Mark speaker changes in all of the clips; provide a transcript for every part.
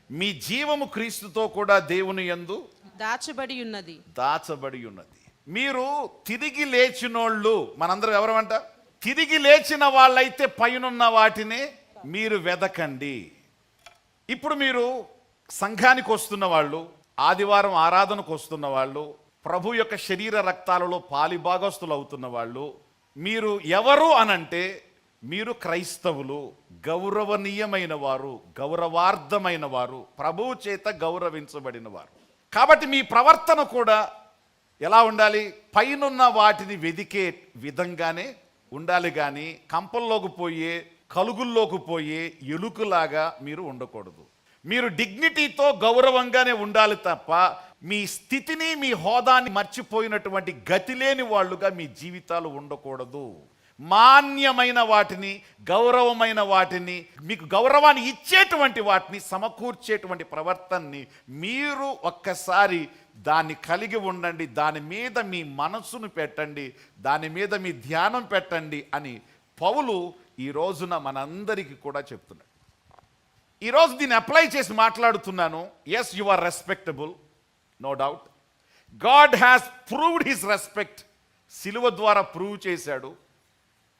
Speaker 1: మీ జీవము క్రీస్తుతో కూడా దేవుని యందు
Speaker 2: దాచబడి ఉన్నది.
Speaker 1: మీరు తిరిగి లేచినోళ్ళు, మనందరం ఎవరమంట? తిరిగి లేచిన వాళ్ళైతే పైనున్న వాటిని మీరు వెదకండి. ఇప్పుడు మీరు సంఘానికి వస్తున్న వాళ్ళు, ఆదివారం ఆరాధనకు వస్తున్న వాళ్ళు, ప్రభు యొక్క శరీర రక్తాలలో పాలిభాగస్తులు అవుతున్న వాళ్ళు, మీరు ఎవరు అనంటే మీరు క్రైస్తవులు, గౌరవనీయమైన వారు, గౌరవార్థమైన వారు, ప్రభువు చేత గౌరవించబడిన వారు. కాబట్టి మీ ప్రవర్తన కూడా ఎలా ఉండాలి? పైనున్న వాటిని వెదికే విధంగానే ఉండాలి, కానీ కంపల్లోకి పోయే, కలుగుల్లోకి పోయే ఎలుకలాగా మీరు ఉండకూడదు. మీరు డిగ్నిటీతో గౌరవంగానే ఉండాలి తప్ప మీ స్థితిని, మీ హోదాని మర్చిపోయినటువంటి గతి లేని వాళ్ళుగా మీ జీవితాలు ఉండకూడదు. మాన్యమైన వాటిని, గౌరవమైన వాటిని, మీకు గౌరవాన్ని ఇచ్చేటువంటి వాటిని సమకూర్చేటువంటి ప్రవర్తనని మీరు ఒక్కసారి దాన్ని కలిగి ఉండండి. దాని మీద మీ మనస్సును పెట్టండి, దాని మీద మీ ధ్యానం పెట్టండి అని పౌలు ఈ రోజున మనందరికీ కూడా చెప్తున్నాడు. ఈరోజు దీన్ని అప్లై చేసి మాట్లాడుతున్నాను. Yes, you are respectable, no doubt. God has proved his respect, సిలువ ద్వారా ప్రూవ్ చేశాడు.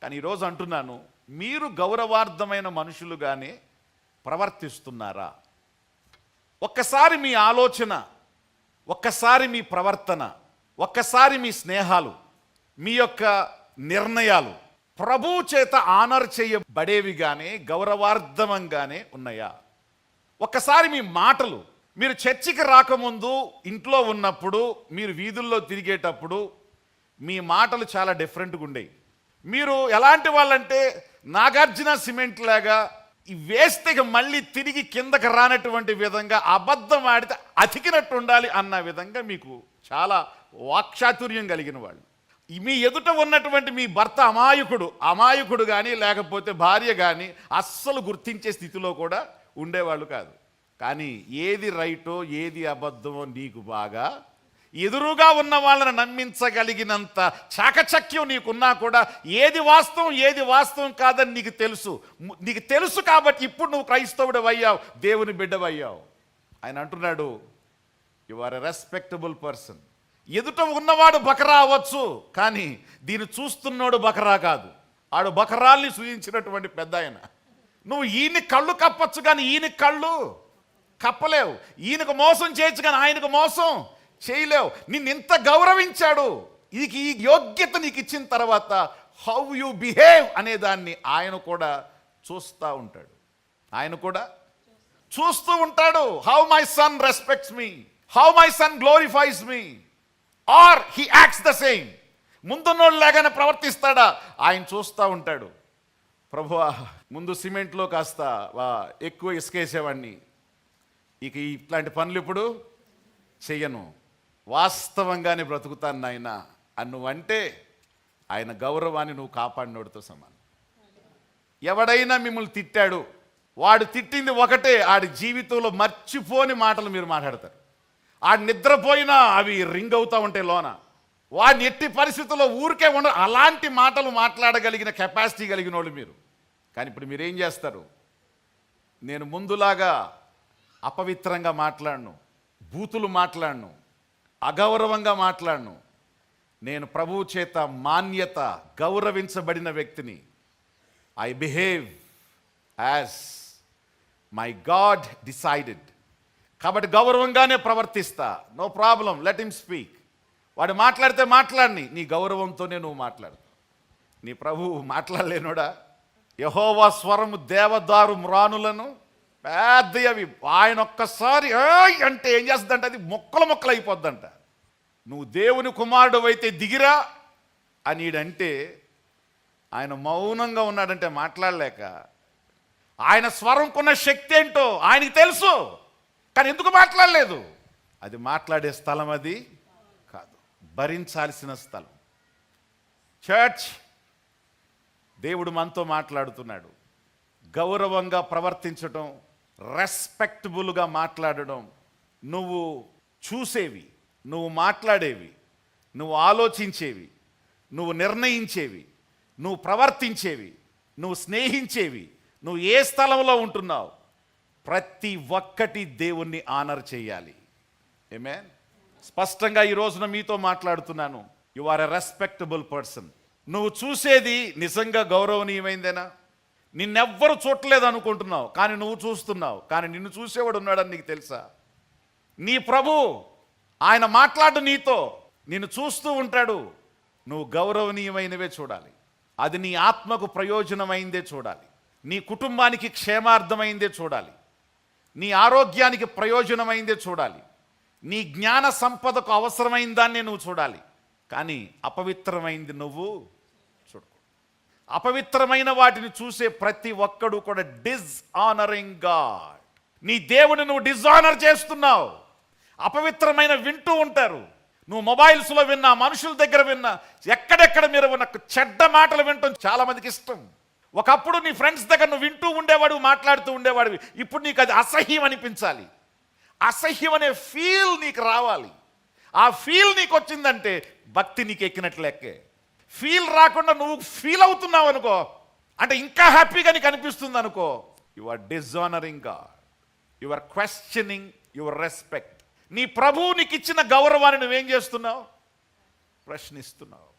Speaker 1: కానీ ఈరోజు అంటున్నాను, మీరు గౌరవార్థమైన మనుషులుగానే ప్రవర్తిస్తున్నారా? ఒక్కసారి మీ ఆలోచన, ఒక్కసారి మీ ప్రవర్తన, ఒక్కసారి మీ స్నేహాలు, మీ యొక్క నిర్ణయాలు ప్రభువు చేత ఆనర్ చేయబడేవిగానే, గౌరవార్థమంగానే ఉన్నాయా? ఒక్కసారి మీ మాటలు, మీరు చర్చికి రాకముందు ఇంట్లో ఉన్నప్పుడు, మీరు వీధుల్లో తిరిగేటప్పుడు మీ మాటలు చాలా డిఫరెంట్గా ఉండేవి. మీరు ఎలాంటి వాళ్ళంటే నాగార్జున సిమెంట్ లాగా వేస్తే మళ్ళీ తిరిగి కిందకి రానటువంటి విధంగా, అబద్ధం ఆడితే అతికినట్టు ఉండాలి అన్న విధంగా మీకు చాలా వాక్చాతుర్యం కలిగిన వాళ్ళు. మీ ఎదుట ఉన్నటువంటి మీ భర్త అమాయకుడు కానీ, లేకపోతే భార్య కానీ అస్సలు గుర్తించే స్థితిలో కూడా ఉండేవాళ్ళు కాదు. కానీ ఏది రైటో ఏది అబద్ధమో నీకు బాగా ఎదురుగా ఉన్న వాళ్ళని నమ్మించగలిగినంత చాకచక్యం నీకున్నా కూడా ఏది వాస్తవం కాదని నీకు తెలుసు కాబట్టి ఇప్పుడు నువ్వు క్రైస్తవుడు అయ్యావు, దేవుని బిడ్డవయ్యావు. ఆయన అంటున్నాడు, you are a respectable person. ఎదుట ఉన్నవాడు బకరా అవ్వచ్చు, కానీ దీన్ని చూస్తున్నాడు బకరా కాదు. ఆడు బకరాల్ని సూచించినటువంటి పెద్ద ఆయన. నువ్వు ఈయన కళ్ళు కప్పచ్చు, కానీ ఈయన కళ్ళు కప్పలేవు. ఈయనకు మోసం చేయొచ్చు, కానీ ఆయనకు మోసం చేయలేవు. నిన్ను ఇంత గౌరవించాడు, ఈ యోగ్యత నీకు ఇచ్చిన తర్వాత హౌ యు బిహేవ్ అనే దాన్ని ఆయన కూడా చూస్తూ ఉంటాడు. How my son respects me, how my son glorifies me, or he acts the same. ముందున్నోళ్ళు లాగానే ప్రవర్తిస్తాడా ఆయన చూస్తూ ఉంటాడు. ప్రభువా, ముందు సిమెంట్లో కాస్త ఎక్కువ ఇసుకేసేవాడిని, ఇక ఇట్లాంటి పనులు ఇప్పుడు చెయ్యను, వాస్తవంగానే బ్రతుకుతాను నాయన అన్నువంటే ఆయన గౌరవాన్ని నువ్వు కాపాడినోడితో సమానం. ఎవడైనా మిమ్మల్ని తిట్టాడు, వాడు తిట్టింది ఒకటే, ఆడి జీవితంలో మర్చిపోని మాటలు మీరు మాట్లాడతారు. ఆడు నిద్రపోయినా అవి రింగ్ అవుతూ ఉంటాయి లోన. వాడిని ఎట్టి పరిస్థితుల్లో ఊరికే అలాంటి మాటలు మాట్లాడగలిగిన కెపాసిటీ కలిగిన వాళ్ళు మీరు. కానీ ఇప్పుడు మీరేం చేస్తారు? నేను ముందులాగా అపవిత్రంగా మాట్లాడను, బూతులు మాట్లాడను, అగౌరవంగా మాట్లాడను. నేను ప్రభువు చేత మాన్యత, గౌరవించబడిన వ్యక్తిని. I behave as my God decided. కాబట్టి గౌరవంగానే ప్రవర్తిస్తా. No problem, let him speak. వాడు మాట్లాడితే మాట్లాడని, నీ గౌరవంతోనే నువ్వు మాట్లాడు. నీ ప్రభువు మాట్లాడలేనోడా? యెహోవా స్వరము దేవదారు మ్రానులను పెద్దవి. ఆయన ఒక్కసారి అంటే ఏం చేస్తుందంట, అది మొక్కలు అయిపోద్దంట. నువ్వు దేవుని కుమారుడు అయితే దిగిరా అనిడంటే ఆయన మౌనంగా ఉన్నాడంటే మాట్లాడలేక, ఆయన స్వరంకున్న శక్తి ఏంటో ఆయనకి తెలుసు, కానీ ఎందుకు మాట్లాడలేదు? అది మాట్లాడే స్థలం అది కాదు, భరించాల్సిన స్థలం. చర్చ్, దేవుడు మనతో మాట్లాడుతున్నాడు. గౌరవంగా ప్రవర్తించడం, రెస్పెక్టబుల్గా మాట్లాడడం, నువ్వు చూసేవి, నువ్వు మాట్లాడేవి, నువ్వు ఆలోచించేవి, నువ్వు నిర్ణయించేవి, నువ్వు ప్రవర్తించేవి, నువ్వు స్నేహించేవి, నువ్వు ఏ స్థలంలో ఉంటున్నావు, ప్రతి ఒక్కటి దేవుణ్ణి ఆనర్ చేయాలి. ఆమేన్. స్పష్టంగా ఈ రోజున మీతో మాట్లాడుతున్నాను. You are a respectable person. నువ్వు చూసేది నిజంగా గౌరవనీయమైందేనా? నిన్నెవ్వరు చూడలేదు అనుకుంటున్నావు, కానీ నువ్వు చూస్తున్నావు. కానీ నిన్ను చూసేవాడు ఉన్నాడని నీకు తెలుసా? నీ ప్రభు ఆయన మాట్లాడు నీతో, నిన్ను చూస్తూ ఉంటాడు. నువ్వు గౌరవనీయమైనవే చూడాలి. అది నీ ఆత్మకు ప్రయోజనమైందే చూడాలి. నీ కుటుంబానికి క్షేమార్థమైందే చూడాలి. నీ ఆరోగ్యానికి ప్రయోజనమైందే చూడాలి. నీ జ్ఞాన సంపదకు అవసరమైన దాన్నే నువ్వు చూడాలి. కానీ అపవిత్రమైంది నువ్వు చూడకూడదు. అపవిత్రమైన వాటిని చూసే ప్రతి ఒక్కడు కూడా డిస్ఆనరింగ్ గాడ్. నీ దేవుని నువ్వు డిజానర్ చేస్తున్నావు. అపవిత్రమైన వింటూ ఉంటారు. నువ్వు మొబైల్స్లో విన్నా, మనుషుల దగ్గర విన్నా, ఎక్కడెక్కడ మీరు ఉన్న చెడ్డ మాటలు వింటాం చాలా మందికి ఇష్టం. ఒకప్పుడు నీ ఫ్రెండ్స్ దగ్గర నువ్వు వింటూ ఉండేవాడు, మాట్లాడుతూ ఉండేవాడివి. ఇప్పుడు నీకు అది అసహ్యం అనిపించాలి. అసహ్యం అనే ఫీల్ నీకు రావాలి. ఆ ఫీల్ నీకు వచ్చిందంటే భక్తి నీకు ఎక్కినట్లు లెక్కే. ఫీల్ రాకుండా నువ్వు ఫీల్ అవుతున్నావు అనుకో, అంటే ఇంకా హ్యాపీగా నీకు అనిపిస్తుంది అనుకో, you are dishonouring God. You are questioning your respect. నీ ప్రభువు నీకు ఇచ్చిన గౌరవాన్ని నువ్వేం చేస్తున్నావు? ప్రశ్నిస్తున్నావు.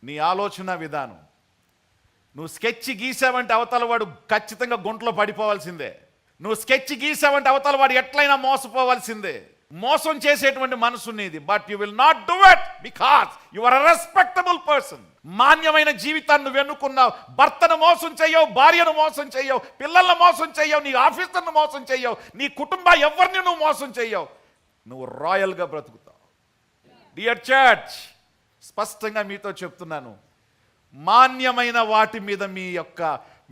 Speaker 1: నీ ఆలోచన విధానం. నువ్వు స్కెచ్ గీసావంటే అవతల వాడు ఖచ్చితంగా గుంటలో పడిపోవాల్సిందే. నువ్వు స్కెచ్ గీసావంటే అవతల వాడు ఎట్లయినా మోసపోవాల్సిందే. మోసం చేసేటువంటి మనసు నీది. But you will not do it because you are a respectable person. మాన్యమైన జీవితాన్ని నువ్వు ఎన్నుకున్నావు. భర్తను మోసం చెయ్యవు, భార్యను మోసం చెయ్యవు, పిల్లలను మోసం చెయ్యవు, నీ ఆఫీసర్ను మోసం చెయ్యవు, నీ కుటుంబ ఎవరిని నువ్వు మోసం చెయ్యవు. నువ్వు రాయల్గా బ్రతుకుతావు. డియర్ చర్చ్, స్పష్టంగా మీతో చెప్తున్నాను, మాన్యమైన వాటి మీద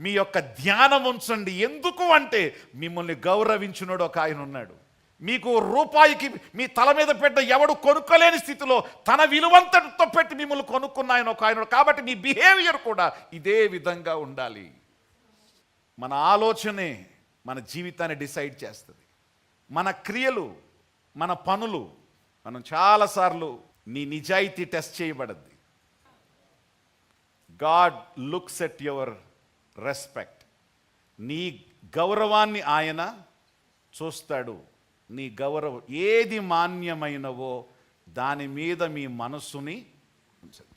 Speaker 1: మీ యొక్క ధ్యానం ఉంచండి. ఎందుకు అంటే మిమ్మల్ని గౌరవించున్నాడు ఒక ఆయన ఉన్నాడు. మీకు రూపాయికి మీ తల మీద పెట్ట ఎవడు కొనుక్కోలేని స్థితిలో తన విలువంతటితో పెట్టి మిమ్మల్ని కొనుక్కున్న ఆయన ఒక ఆయన. కాబట్టి మీ బిహేవియర్ కూడా ఇదే విధంగా ఉండాలి. మన ఆలోచనే మన జీవితాన్ని డిసైడ్ చేస్తుంది. మన క్రియలు, మన పనులు. మనం చాలాసార్లు నీ నిజాయితీ టెస్ట్ చేయబడద్ది. God looks at your respect. నీ గౌరవాన్ని ఆయన చూస్తాడు. నీ గౌరవం ఏది మాన్యమైనవో దాని మీద మీ మనస్సుని ఉంచండి.